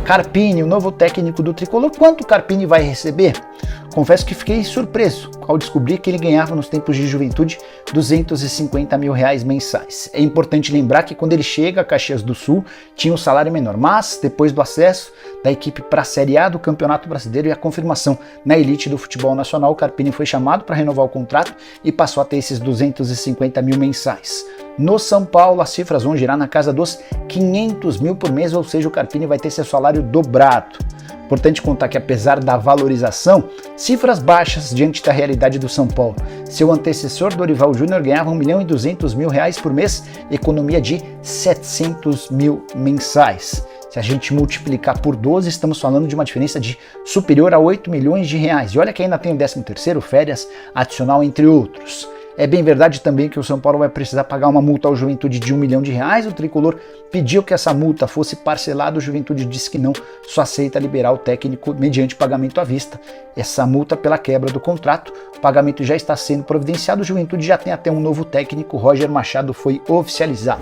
Carpini, o novo técnico do Tricolor. Quanto o Carpini vai receber? Confesso que fiquei surpreso ao descobrir que ele ganhava nos tempos de juventude R$250 mil mensais. É importante lembrar que quando ele chega a Caxias do Sul tinha um salário menor, mas depois do acesso da equipe para a Série A do Campeonato Brasileiro e a confirmação na elite do futebol nacional, o Carpini foi chamado para renovar o contrato e passou a ter esses 250 mil mensais. No São Paulo, as cifras vão girar na casa dos 500 mil por mês, ou seja, o Carpini vai ter seu salário dobrado. Importante contar que, apesar da valorização, cifras baixas diante da realidade do São Paulo. Seu antecessor, Dorival Júnior, ganhava R$1.200.000 por mês, economia de 700 mil mensais. Se a gente multiplicar por 12, estamos falando de uma diferença de superior a R$8 milhões. E olha que ainda tem o 13º, férias, adicional, entre outros. É bem verdade também que o São Paulo vai precisar pagar uma multa ao Juventude de R$1 milhão. O Tricolor pediu que essa multa fosse parcelada, o Juventude disse que não, só aceita liberar o técnico mediante pagamento à vista. Essa multa pela quebra do contrato, o pagamento já está sendo providenciado, o Juventude já tem até um novo técnico, Roger Machado foi oficializado.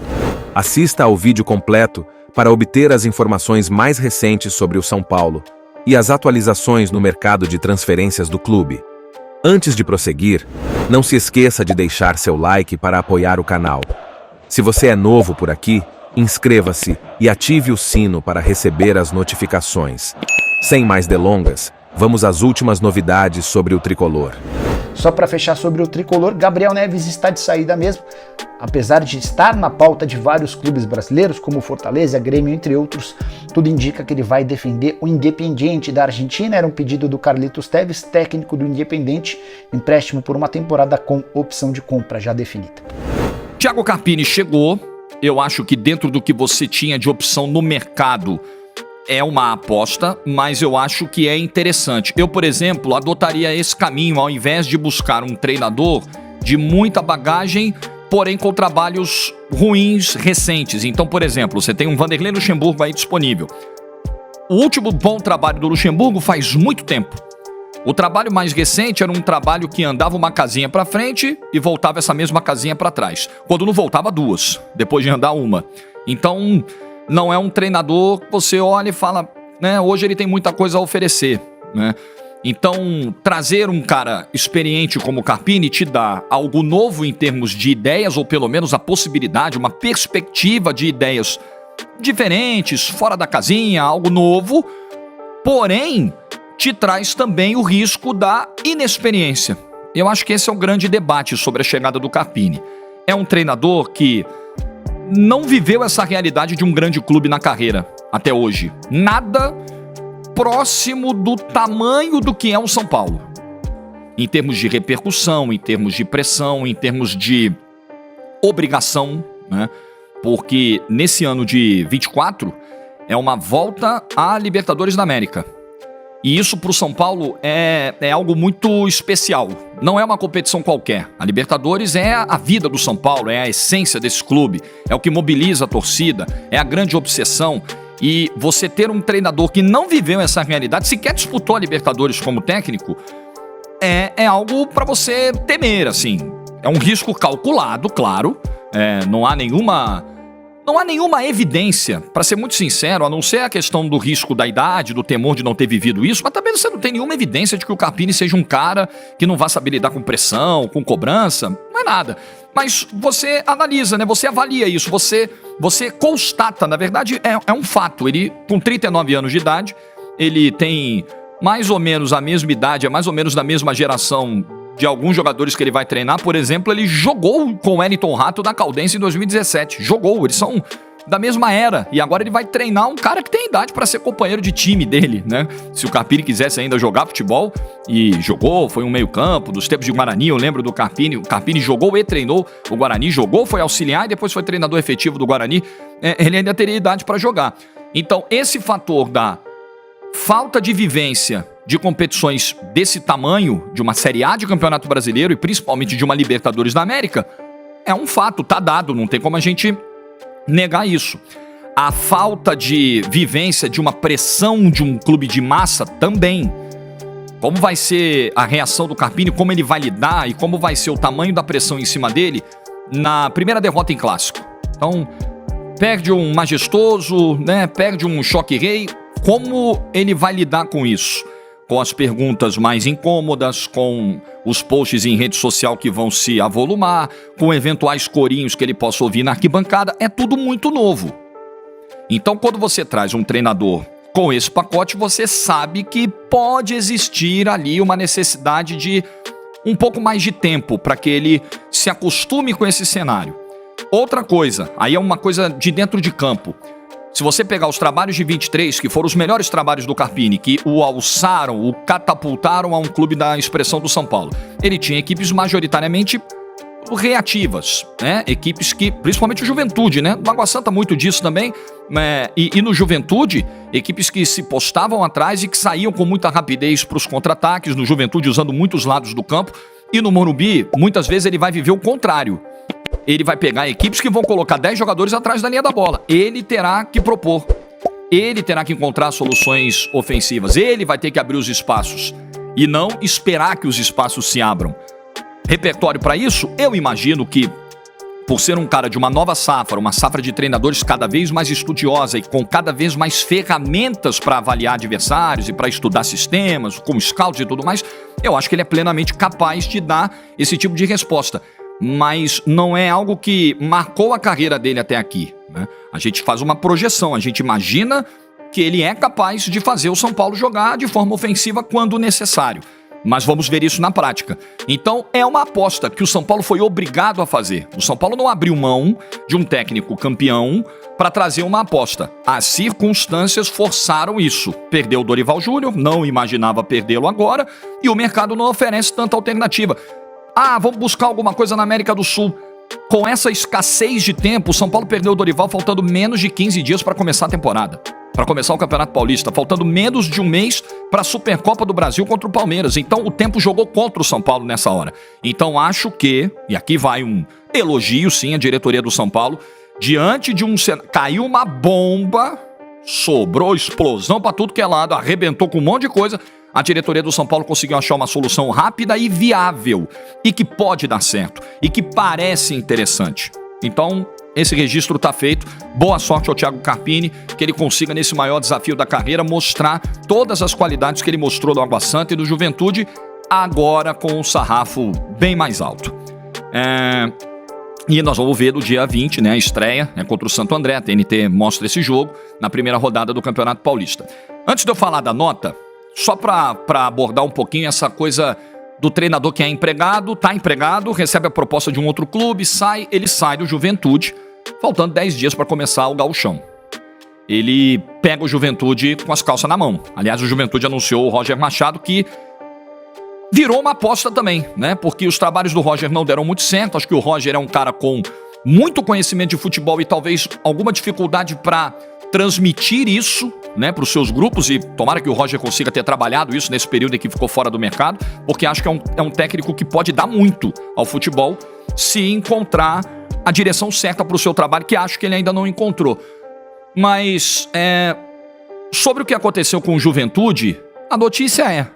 Assista ao vídeo completo para obter as informações mais recentes sobre o São Paulo e as atualizações no mercado de transferências do clube. Antes de prosseguir, não se esqueça de deixar seu like para apoiar o canal. Se você é novo por aqui, inscreva-se e ative o sino para receber as notificações. Sem mais delongas, vamos às últimas novidades sobre o Tricolor. Só para fechar sobre o Tricolor, Gabriel Neves está de saída mesmo. Apesar de estar na pauta de vários clubes brasileiros, como Fortaleza, Grêmio, entre outros, tudo indica que ele vai defender o Independiente da Argentina. Era um pedido do Carlitos Tevez, técnico do Independiente, empréstimo por uma temporada com opção de compra já definida. Thiago Carpini chegou, eu acho que dentro do que você tinha de opção no mercado, é uma aposta, mas eu acho que é interessante. Eu, por exemplo, adotaria esse caminho ao invés de buscar um treinador de muita bagagem, porém com trabalhos ruins recentes. Então, por exemplo, você tem um Vanderlei Luxemburgo aí disponível. O último bom trabalho do Luxemburgo faz muito tempo. O trabalho mais recente era um trabalho que andava uma casinha para frente e voltava essa mesma casinha para trás. Quando não voltava, duas, depois de andar uma. Então, não é um treinador que você olha e fala, né, hoje ele tem muita coisa a oferecer, né? Então, trazer um cara experiente como o Carpini te dá algo novo em termos de ideias, ou pelo menos a possibilidade, uma perspectiva de ideias diferentes, fora da casinha, algo novo, porém, te traz também o risco da inexperiência. Eu acho que esse é o grande debate sobre a chegada do Carpini. É um treinador que não viveu essa realidade de um grande clube na carreira até hoje. Nada próximo do tamanho do que é o São Paulo. Em termos de repercussão, em termos de pressão, em termos de obrigação, né? Porque nesse ano de 24 é uma volta à Libertadores da América. E isso para o São Paulo é algo muito especial. Não é uma competição qualquer. A Libertadores é a vida do São Paulo, é a essência desse clube, é o que mobiliza a torcida, é a grande obsessão. E você ter um treinador que não viveu essa realidade, sequer disputou a Libertadores como técnico, é algo para você temer, assim. É um risco calculado, claro. Não há nenhuma evidência, para ser muito sincero, a não ser a questão do risco da idade, do temor de não ter vivido isso, mas também você não tem nenhuma evidência de que o Carpini seja um cara que não vá saber lidar com pressão, com cobrança, não é nada. Mas você analisa, né? Você avalia isso, você constata, na verdade é um fato. Ele, com 39 anos de idade, ele tem mais ou menos a mesma idade, é mais ou menos da mesma geração de alguns jogadores que ele vai treinar. Por exemplo, ele jogou com o Wellington Rato da Caldense em 2017. Jogou, eles são da mesma era. E agora ele vai treinar um cara que tem idade para ser companheiro de time dele, né? Se o Carpini quisesse ainda jogar futebol, e jogou, foi um meio-campo, dos tempos de Guarani, eu lembro do Carpini. O Carpini jogou e treinou o Guarani, jogou, foi auxiliar e depois foi treinador efetivo do Guarani. Ele ainda teria idade para jogar. Então, esse fator da falta de vivência de competições desse tamanho, de uma Série A de Campeonato Brasileiro e principalmente de uma Libertadores da América, é um fato, tá dado, não tem como a gente negar isso. A falta de vivência de uma pressão de um clube de massa também. Como vai ser a reação do Carpini, como ele vai lidar e como vai ser o tamanho da pressão em cima dele na primeira derrota em clássico. Então, perde um Majestoso, né? Perde um Choque Rei, como ele vai lidar com isso? Com as perguntas mais incômodas, com os posts em rede social que vão se avolumar, com eventuais corinhos que ele possa ouvir na arquibancada, é tudo muito novo. Então, quando você traz um treinador com esse pacote, você sabe que pode existir ali uma necessidade de um pouco mais de tempo para que ele se acostume com esse cenário. Outra coisa, aí é uma coisa de dentro de campo. Se você pegar os trabalhos de 23, que foram os melhores trabalhos do Carpini, que o alçaram, o catapultaram a um clube da expressão do São Paulo, ele tinha equipes majoritariamente reativas, né? Equipes que, principalmente o Juventude, né? No Água Santa muito disso também, e no Juventude, equipes que se postavam atrás e que saíam com muita rapidez para os contra-ataques, no Juventude usando muitos lados do campo, e no Morumbi, muitas vezes ele vai viver o contrário. Ele vai pegar equipes que vão colocar 10 jogadores atrás da linha da bola. Ele terá que propor. Ele terá que encontrar soluções ofensivas. Ele vai ter que abrir os espaços. E não esperar que os espaços se abram. Repertório para isso? Eu imagino que, por ser um cara de uma nova safra, uma safra de treinadores cada vez mais estudiosa e com cada vez mais ferramentas para avaliar adversários e para estudar sistemas, como scouts e tudo mais, eu acho que ele é plenamente capaz de dar esse tipo de resposta. Mas não é algo que marcou a carreira dele até aqui, né? A gente faz uma projeção, a gente imagina que ele é capaz de fazer o São Paulo jogar de forma ofensiva quando necessário. Mas vamos ver isso na prática. Então é uma aposta que o São Paulo foi obrigado a fazer. O São Paulo não abriu mão de um técnico campeão para trazer uma aposta. As circunstâncias forçaram isso. Perdeu o Dorival Júnior, não imaginava perdê-lo agora, e o mercado não oferece tanta alternativa. Vamos buscar alguma coisa na América do Sul. Com essa escassez de tempo, o São Paulo perdeu o Dorival faltando menos de 15 dias para começar a temporada. Para começar o Campeonato Paulista, faltando menos de um mês para a Supercopa do Brasil contra o Palmeiras. Então o tempo jogou contra o São Paulo nessa hora. Então acho que, e aqui vai um elogio sim à diretoria do São Paulo, diante de caiu uma bomba, sobrou explosão para tudo que é lado, arrebentou com um monte de coisa. A diretoria do São Paulo conseguiu achar uma solução rápida e viável, e que pode dar certo, e que parece interessante. Então, esse registro está feito. Boa sorte ao Thiago Carpini, que ele consiga, nesse maior desafio da carreira, mostrar todas as qualidades que ele mostrou no Água Santa e do Juventude, agora com um sarrafo bem mais alto. E nós vamos ver do dia 20, né, a estreia contra o Santo André. A TNT mostra esse jogo na primeira rodada do Campeonato Paulista. Antes de eu falar da nota, só para abordar um pouquinho essa coisa do treinador que é empregado, tá empregado, recebe a proposta de um outro clube, ele sai do Juventude, faltando 10 dias para começar o gauchão. Ele pega o Juventude com as calças na mão. Aliás, o Juventude anunciou o Roger Machado, que virou uma aposta também, né? Porque os trabalhos do Roger não deram muito certo. Acho que o Roger é um cara com muito conhecimento de futebol e talvez alguma dificuldade para transmitir isso, né, para os seus grupos, e tomara que o Roger consiga ter trabalhado isso nesse período em que ficou fora do mercado, porque acho que é um técnico que pode dar muito ao futebol se encontrar a direção certa para o seu trabalho, que acho que ele ainda não encontrou. Mas sobre o que aconteceu com o Juventude, a notícia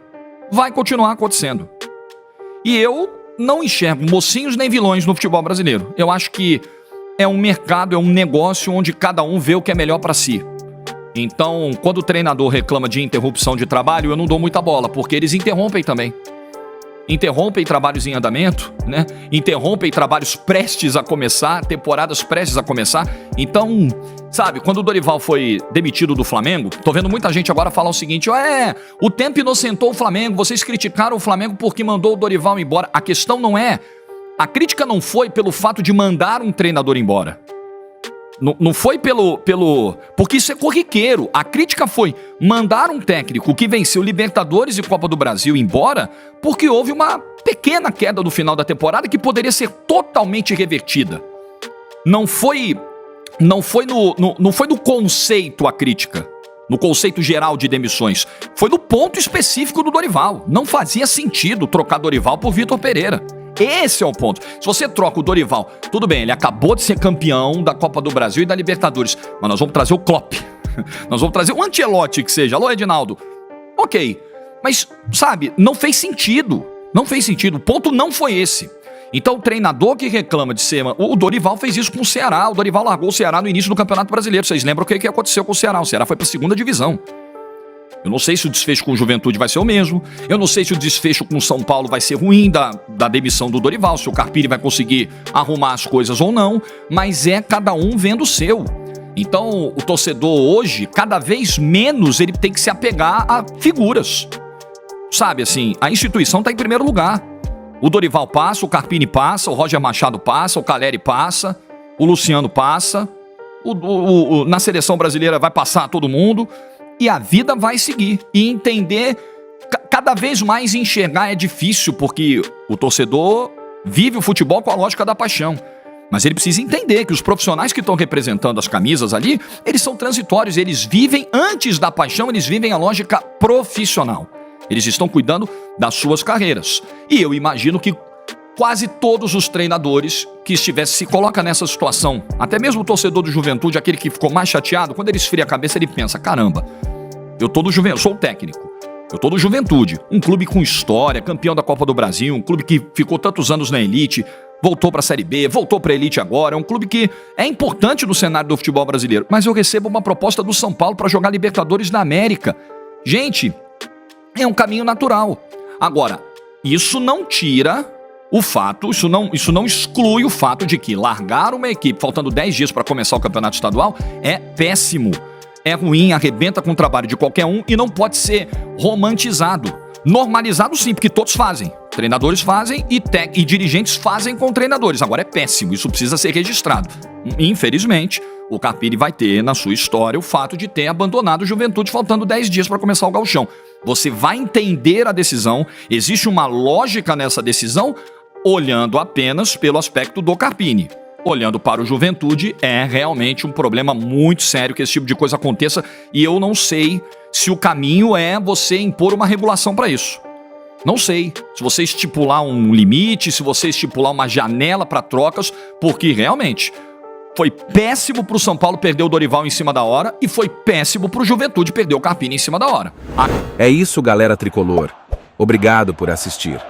vai continuar acontecendo. E eu não enxergo mocinhos nem vilões no futebol brasileiro. Eu acho que é um mercado, é um negócio onde cada um vê o que é melhor para si. Então, quando o treinador reclama de interrupção de trabalho, eu não dou muita bola, porque eles interrompem também. Interrompem trabalhos em andamento, né? Interrompem trabalhos prestes a começar, temporadas prestes a começar. Então, sabe, quando o Dorival foi demitido do Flamengo, tô vendo muita gente agora falar o seguinte: o tempo inocentou o Flamengo, vocês criticaram o Flamengo porque mandou o Dorival embora. A questão não é... A crítica não foi pelo fato de mandar um treinador embora. Não foi porque isso é corriqueiro. A crítica foi mandar um técnico que venceu Libertadores e Copa do Brasil embora porque houve uma pequena queda no final da temporada que poderia ser totalmente revertida. Não foi no conceito a crítica, no conceito geral de demissões. Foi no ponto específico do Dorival. Não fazia sentido trocar Dorival por Vitor Pereira. Esse é o ponto. Se você troca o Dorival, tudo bem, ele acabou de ser campeão da Copa do Brasil e da Libertadores, mas nós vamos trazer o Klopp. Nós vamos trazer o Ancelotti, que seja. Alô, Edinaldo. Ok, mas, sabe, não fez sentido. Não fez sentido. O ponto não foi esse. Então, o treinador que reclama de ser... O Dorival fez isso com o Ceará. O Dorival largou o Ceará no início do Campeonato Brasileiro. Vocês lembram o que aconteceu com o Ceará? O Ceará foi para a segunda divisão. Eu não sei se o desfecho com o Juventude vai ser o mesmo. Eu não sei se o desfecho com o São Paulo vai ser ruim da demissão do Dorival, se o Carpini vai conseguir arrumar as coisas ou não, mas é cada um vendo o seu. Então, o torcedor hoje, cada vez menos ele tem que se apegar a figuras. Sabe, assim, a instituição está em primeiro lugar. O Dorival passa, o Carpini passa, o Roger Machado passa, o Caleri passa, o Luciano passa, na seleção brasileira vai passar todo mundo. E a vida vai seguir. E entender, cada vez mais enxergar é difícil, porque o torcedor vive o futebol com a lógica da paixão. Mas ele precisa entender que os profissionais que estão representando as camisas ali, eles são transitórios, eles vivem antes da paixão, eles vivem a lógica profissional. Eles estão cuidando das suas carreiras. E eu imagino que quase todos os treinadores que estivessem se colocam nessa situação, até mesmo o torcedor do Juventude, aquele que ficou mais chateado, quando ele esfria a cabeça, ele pensa, caramba, eu sou o técnico, eu tô do Juventude, um clube com história, campeão da Copa do Brasil, um clube que ficou tantos anos na elite, voltou pra Série B, voltou pra elite agora, é um clube que é importante no cenário do futebol brasileiro, mas eu recebo uma proposta do São Paulo pra jogar Libertadores da América. Gente, é um caminho natural. Agora, isso não tira o fato, isso não exclui o fato de que largar uma equipe faltando 10 dias para começar o campeonato estadual é péssimo, é ruim, arrebenta com o trabalho de qualquer um e não pode ser romantizado. Normalizado sim, porque todos fazem. Treinadores fazem e dirigentes fazem com treinadores. Agora é péssimo, isso precisa ser registrado. Infelizmente, o Carpini vai ter na sua história o fato de ter abandonado o Juventude faltando 10 dias para começar o gauchão. Você vai entender a decisão, existe uma lógica nessa decisão, olhando apenas pelo aspecto do Carpini. Olhando para o Juventude, é realmente um problema muito sério que esse tipo de coisa aconteça e eu não sei se o caminho é você impor uma regulação para isso. Não sei. Se você estipular um limite, se você estipular uma janela para trocas, porque realmente foi péssimo para o São Paulo perder o Dorival em cima da hora e foi péssimo para o Juventude perder o Carpini em cima da hora. É isso, galera tricolor. Obrigado por assistir.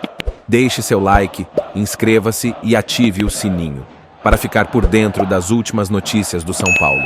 Deixe seu like, inscreva-se e ative o sininho para ficar por dentro das últimas notícias do São Paulo.